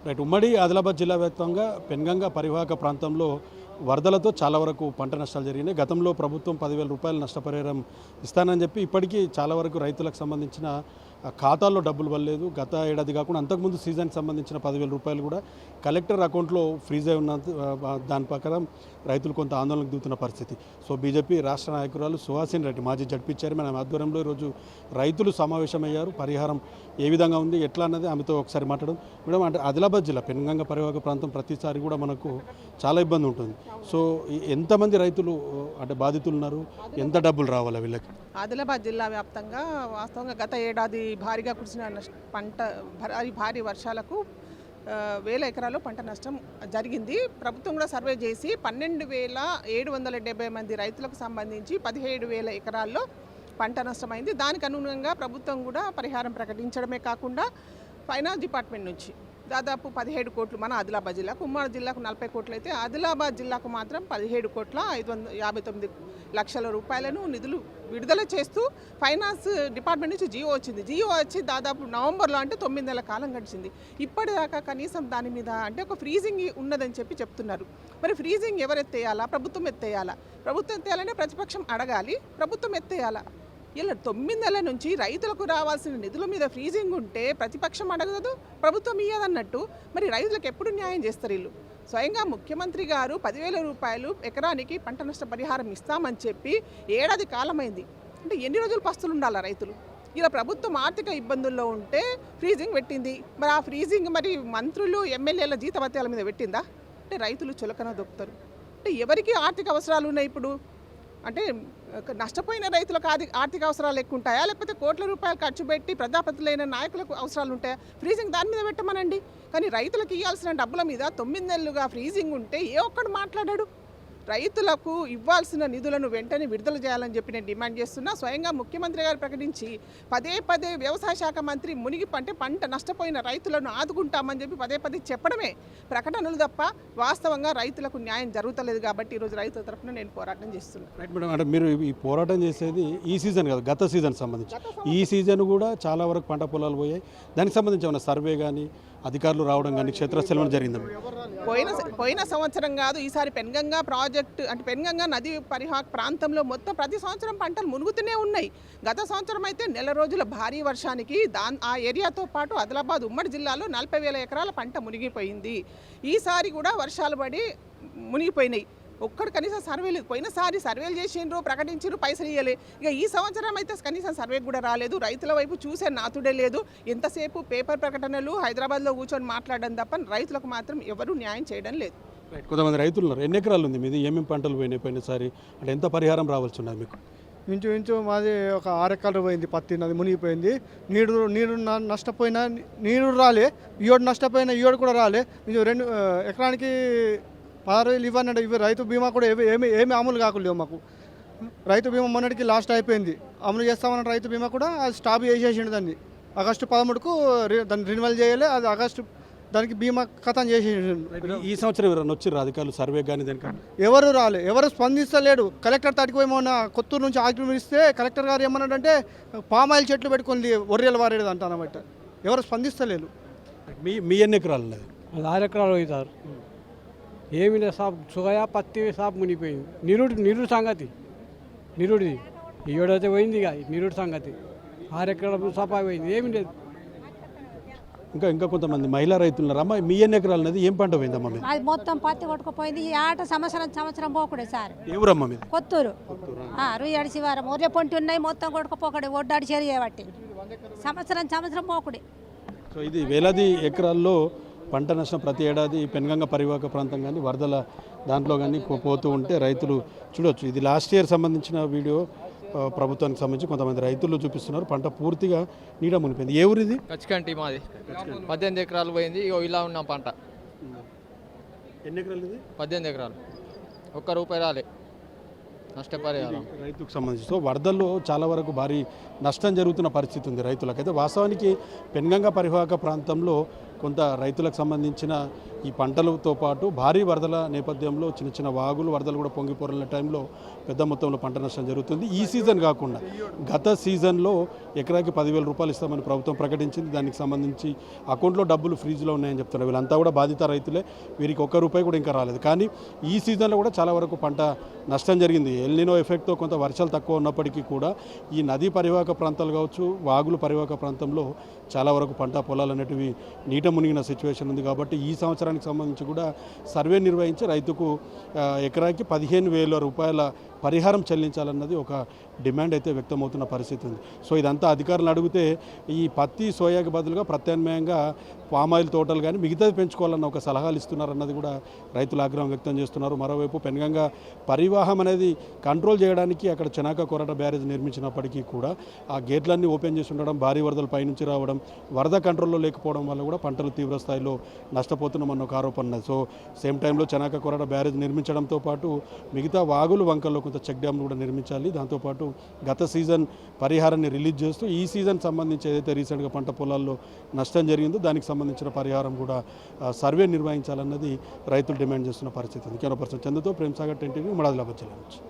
Right. ఉమ్మడి ఆదిలాబాద్ జిల్లా వ్యాప్తంగా పెన్గంగ పరివాహక ప్రాంతంలో వరదలతో చాలా వరకు పంట నష్టాలు జరిగినాయి. గతంలో ప్రభుత్వం 10,000 రూపాయలు నష్టపరిహారం ఇస్తానని చెప్పి ఇప్పటికీ చాలా వరకు రైతులకు సంబంధించిన ఖాతాల్లో డబ్బులు పడలేదు. గత ఏడాది కాకుండా అంతకుముందు సీజన్కి సంబంధించిన 10,000 రూపాయలు కూడా కలెక్టర్ అకౌంట్లో ఫ్రీజ్ అయి ఉన్న దాని ప్రకారం రైతులు కొంత ఆందోళనకు దిగుతున్న పరిస్థితి. సో బీజేపీ రాష్ట్ర నాయకురాలు సుహాసిని రెడ్డి మాజీ జడ్పీ చైర్మన్ ఆధ్వర్యంలో ఈరోజు రైతులు సమావేశమయ్యారు. పరిహారం ఏ విధంగా ఉంది ఎట్లా అన్నది ఆమెతో ఒకసారి మాట్లాడడం. మేడం, అంటే ఆదిలాబాద్ జిల్లా పెనుగంగ పరివాహక ప్రాంతం ప్రతిసారి కూడా మనకు చాలా ఇబ్బంది ఉంటుంది. సో ఎంతమంది రైతులు అంటే బాధితులు ఉన్నారు, ఎంత డబ్బులు రావాలి వీళ్ళకి? ఆదిలాబాద్ జిల్లా వ్యాప్తంగా వాస్తవంగా గత ఏడాది భారీగా కురిసిన భారీ వర్షాలకు వేల ఎకరాల్లో పంట నష్టం జరిగింది. ప్రభుత్వం కూడా సర్వే చేసి 12,770 మంది రైతులకు సంబంధించి 17,000 ఎకరాల్లో పంట నష్టమైంది. దానికి అనుగుణంగా ప్రభుత్వం కూడా పరిహారం ప్రకటించడమే కాకుండా ఫైనాన్స్ డిపార్ట్మెంట్ నుంచి దాదాపు 17 కోట్లు మన ఆదిలాబాద్ జిల్లాకు, ఉమ్మడి జిల్లాకు 40 కోట్లు అయితే ఆదిలాబాద్ జిల్లాకు మాత్రం 17,559 లక్షల రూపాయలను నిధులు విడుదల చేస్తూ ఫైనాన్స్ డిపార్ట్మెంట్ నుంచి జియో వచ్చింది. జియో వచ్చి దాదాపు నవంబర్లో, అంటే 9 నెలల కాలం గడిచింది. ఇప్పటిదాకా కనీసం దాని మీద అంటే ఒక ఫ్రీజింగ్ ఉన్నదని చెప్తున్నారు. మరి ఫ్రీజింగ్ ఎవరు ఎత్తేయాలా? ప్రభుత్వం ఎత్తేయాలా? ప్రభుత్వం ఎత్తేయాలంటే ప్రతిపక్షం అడగాలి, ప్రభుత్వం ఎత్తేయాలా? ఇలా 9 నెలల నుంచి రైతులకు రావాల్సిన నిధుల మీద ఫ్రీజింగ్ ఉంటే ప్రతిపక్షం అడగదు, ప్రభుత్వం ఇయ్యదన్నట్టు మరి రైతులకు ఎప్పుడు న్యాయం చేస్తారు వీళ్ళు? స్వయంగా ముఖ్యమంత్రి గారు 10,000 రూపాయలు ఎకరానికి పంట నష్ట పరిహారం ఇస్తామని చెప్పి ఏడాది కాలమైంది. అంటే ఎన్ని రోజులు పస్తులు ఉండాలా రైతులు? ఇలా ప్రభుత్వం ఆర్థిక ఇబ్బందుల్లో ఉంటే ఫ్రీజింగ్ పెట్టింది. మరి ఆ ఫ్రీజింగ్ మరి మంత్రులు ఎమ్మెల్యేల జీతభత్యాల మీద పెట్టిందా? అంటే రైతులు చులకన దొక్కుతారు. అంటే ఎవరికి ఆర్థిక అవసరాలు ఉన్నాయి ఇప్పుడు? అంటే నష్టపోయిన రైతులకు ఆర్థిక అవసరాలు ఎక్కువ ఉంటాయా, లేకపోతే కోట్ల రూపాయలు ఖర్చు పెట్టి ప్రజాప్రతినిధులైన నాయకులకు అవసరాలు ఉంటాయా? ఫ్రీజింగ్ దాని మీద పెట్టమనండి. కానీ రైతులకు ఇవ్వాల్సిన డబ్బుల మీద 9 నెలలుగా ఫ్రీజింగ్ ఉంటే ఏ ఒక్కడు మాట్లాడాడు? రైతులకు ఇవ్వాల్సిన నిధులను వెంటనే విడుదల చేయాలని చెప్పి నేను డిమాండ్ చేస్తున్నా. స్వయంగా ముఖ్యమంత్రి గారు ప్రకటించి పదే వ్యవసాయ శాఖ మంత్రి పంట నష్టపోయిన రైతులను ఆదుకుంటామని చెప్పి పదే చెప్పడమే ప్రకటనలు తప్ప వాస్తవంగా రైతులకు న్యాయం జరుగుతలేదు. కాబట్టి ఈరోజు రైతుల తరఫున నేను పోరాటం చేస్తున్నాను. రైట్ మేడం, అంటే మీరు ఈ పోరాటం చేసేది ఈ సీజన్ కాదు, గత సీజన్ సంబంధించి. ఈ సీజన్ కూడా చాలా వరకు పంట పొలాలు పోయాయి. దానికి సంబంధించి ఏమైనా సర్వే కానీ అధికారులు రావడం కానీ క్షేత్రస్థలం జరిగిందా? పోయిన సంవత్సరం కాదు, ఈసారి పెన్గంగా ప్రాజెక్టు అంటే పెన్గంగా నది పరివాహక ప్రాంతంలో మొత్తం ప్రతి సంవత్సరం పంటలు మునుగుతూనే ఉన్నాయి. గత సంవత్సరం అయితే నెల రోజుల భారీ వర్షానికి ఆ ఏరియాతో పాటు ఆదిలాబాద్ ఉమ్మడి జిల్లాలో 40,000 ఎకరాల పంట మునిగిపోయింది. ఈసారి కూడా వర్షాలు పడి మునిగిపోయినాయి. ఒక్కడు కనీసం సర్వే లేదు. పోయినసారి సర్వేలు చేసిండ్రు, ప్రకటించారు, పైసలు ఇవ్వలే. ఇక ఈ సంవత్సరం అయితే కనీసం సర్వే కూడా రాలేదు. రైతుల వైపు చూసే నాతుడే లేదు. ఎంతసేపు పేపర్ ప్రకటనలు, హైదరాబాద్లో కూర్చొని మాట్లాడడం తప్ప రైతులకు మాత్రం ఎవరూ న్యాయం చేయడం లేదు. కొంతమంది రైతులు ఉన్నారు. ఎన్ని ఎకరాలు ఉంది మీది? ఏమేమి పంటలు పోయినసారి? అంటే ఎంత పరిహారం రావాల్సి ఉన్నది మీకు? ఇంచు మాది ఒక 6 ఎకరాలు పోయింది. పత్తి నది మునిగిపోయింది. నీరు నష్టపోయినా నీరు రాలే, ఈయోడు నష్టపోయినా ఈయోడు కూడా రాలే. 2 ఎకరానికి 16,000 ఇవ్వనండి. ఇవి రైతు బీమా కూడా ఏమి అమలు కాకలేవు మాకు. రైతు బీమా మొన్నటికి లాస్ట్ అయిపోయింది. అమలు చేస్తామన్న రైతు బీమా కూడా అది స్టాప్ చేసేసిండు. దాన్ని ఆగస్టు 13కు దాన్ని రెన్యువల్ చేయాలి. అది ఆగస్టు దానికి బీమా ఖతం చేసేసిండు. ఈ సంవత్సరం ఎవరైనా వచ్చి అధికారులు సర్వే కానీ దానికి ఎవరు రాలే, ఎవరు స్పందిస్తలేడు. కలెక్టర్ తాటికి పోయి కొత్తూరు నుంచి ఆగ్రహం ఇస్తే కలెక్టర్ గారు ఏమన్నాడంటే పామాయిల్ చెట్లు పెట్టుకొని ఒర్రెలు వారేది అంటానమాట. ఎవరు స్పందిస్తలేరు. మీ ఎన్ని ఎకరాలు ఉన్నది? 6 ఎకరాలు అవుతారు. ఏమి లేదు సాబ్, సుగయా పత్తి సాబ్ మునిగిపోయింది. నిరుడు సంగతి నిరుడిది ఏడైతే పోయింది. ఇక నిరుడు సంగతి 6 ఎకరాల సఫా పోయింది. ఏమి లేదు. ఇంకా కొంతమంది మహిళా రైతులు ఉన్నారు. అమ్మ, మీ ఎన్ని ఎకరాలు ఉన్నది? ఏం పంట పోయిందమ్మా మీరు? అది మొత్తం పత్తి కొట్టుకుపోయింది. ఈ ఆట సంవత్సరం పోకూడే సార్. ఎవరమ్మా మీద? కొత్తూరు రుయ్యాడి శివారం ఒర్రె పొంటి ఉన్నాయి. మొత్తం కొట్టుకుపోకూడే ఒడ్డాడి చేయబట్టి సంవత్సరం పోకూడే. సో ఇది వేలాది ఎకరాల్లో పంట నష్టం ప్రతి ఏడాది పెనుగంగ పరివాహక ప్రాంతం కానీ వరదల దాంట్లో కానీ పోతూ ఉంటే రైతులు చూడవచ్చు. ఇది లాస్ట్ ఇయర్ సంబంధించిన వీడియో ప్రభుత్వానికి సంబంధించి కొంతమంది రైతులు చూపిస్తున్నారు. పంట పూర్తిగా నీడ మునిపోయింది. ఏ ఊరిది? కచ్చికంటి మాది. 18 ఎకరాలు పోయింది. ఇగో ఇలా ఉన్న పంట. ఎన్ని ఎకరాలు ఇది? 18 ఎకరాలు. ₹1 రాలే నష్టపరిహారం రైతుకు సంబంధించి. సో వరదల్లో చాలా వరకు భారీ నష్టం జరుగుతున్న పరిస్థితి ఉంది రైతులకైతే. వాస్తవానికి పెనుగంగ పరివాహక ప్రాంతంలో కొంత రైతులకు సంబంధించిన ఈ పంటలతో పాటు భారీ వరదల నేపథ్యంలో చిన్న చిన్న వాగులు వరదలు కూడా పొంగిపోరిన టైంలో పెద్ద మొత్తంలో పంట నష్టం జరుగుతుంది. ఈ సీజన్ కాకుండా గత సీజన్లో ఎకరాకి 10,000 రూపాయలు ఇస్తామని ప్రభుత్వం ప్రకటించింది. దానికి సంబంధించి అకౌంట్లో డబ్బులు ఫ్రీజ్లో ఉన్నాయని చెప్తున్నారు. వీళ్ళంతా కూడా బాధిత రైతులే, వీరికి ₹1 కూడా ఇంకా రాలేదు. కానీ ఈ సీజన్లో కూడా చాలా వరకు పంట నష్టం జరిగింది. ఎల్నినో ఎఫెక్ట్తో కొంత వర్షాలు తక్కువ ఉన్నప్పటికీ కూడా ఈ నదీ పరివాహక ప్రాంతాలు కావచ్చు, వాగులు పరివాహక ప్రాంతంలో చాలా వరకు పంట పొలాలు అనేటివి నీట మునిగిన సిచ్యువేషన్ ఉంది. కాబట్టి ఈ సంవత్సరానికి సంబంధించి కూడా సర్వే నిర్వహించి రైతుకు ఎకరాకి ₹15,000 పరిహారం చెల్లించాలన్నది ఒక డిమాండ్ అయితే వ్యక్తమవుతున్న పరిస్థితి ఉంది. సో ఇదంతా అధికారులు అడిగితే ఈ పత్తి సోయాకి బదులుగా ప్రత్యామ్నాయంగా పామాయిల్ తోటలు కానీ మిగతాది పెంచుకోవాలన్న ఒక సలహాలు ఇస్తున్నారన్నది కూడా రైతులు ఆగ్రహం వ్యక్తం చేస్తున్నారు. మరోవైపు పెన్గంగా పరివాహం అనేది కంట్రోల్ చేయడానికి అక్కడ చెనాక కొరట బ్యారేజ్ నిర్మించినప్పటికీ కూడా ఆ గేట్లన్నీ ఓపెన్ చేసి ఉండడం, భారీ వరదలు పైనుంచి రావడం, వరద కంట్రోల్లో లేకపోవడం వల్ల కూడా పంటలు తీవ్ర స్థాయిలో నష్టపోతున్నామన్న ఒక ఆరోపణ ఉన్నది. సో సేమ్ టైంలో చెనాక కొరట బ్యారేజ్ నిర్మించడంతో పాటు మిగతా వాగులు వంకల్లో కొంత చెక్ డ్యామ్లు కూడా నిర్మించాలి. దాంతోపాటు గత సీజన్ పరిహారాన్ని రిలీజ్ చేస్తూ ఈ సీజన్ సంబంధించి ఏదైతే రీసెంట్గా పంట పొలాల్లో నష్టం జరిగిందో దానికి సంబంధించిన పరిహారం కూడా సర్వే నిర్వహించాలన్నది రైతులు డిమాండ్ చేస్తున్న పరిస్థితి ఉంది. కెమెరా పర్సన్ చందుతో ప్రేమ్ సాగర్ 10 టీవీ, ఆదిలాబాద్ జిల్లా నుంచి.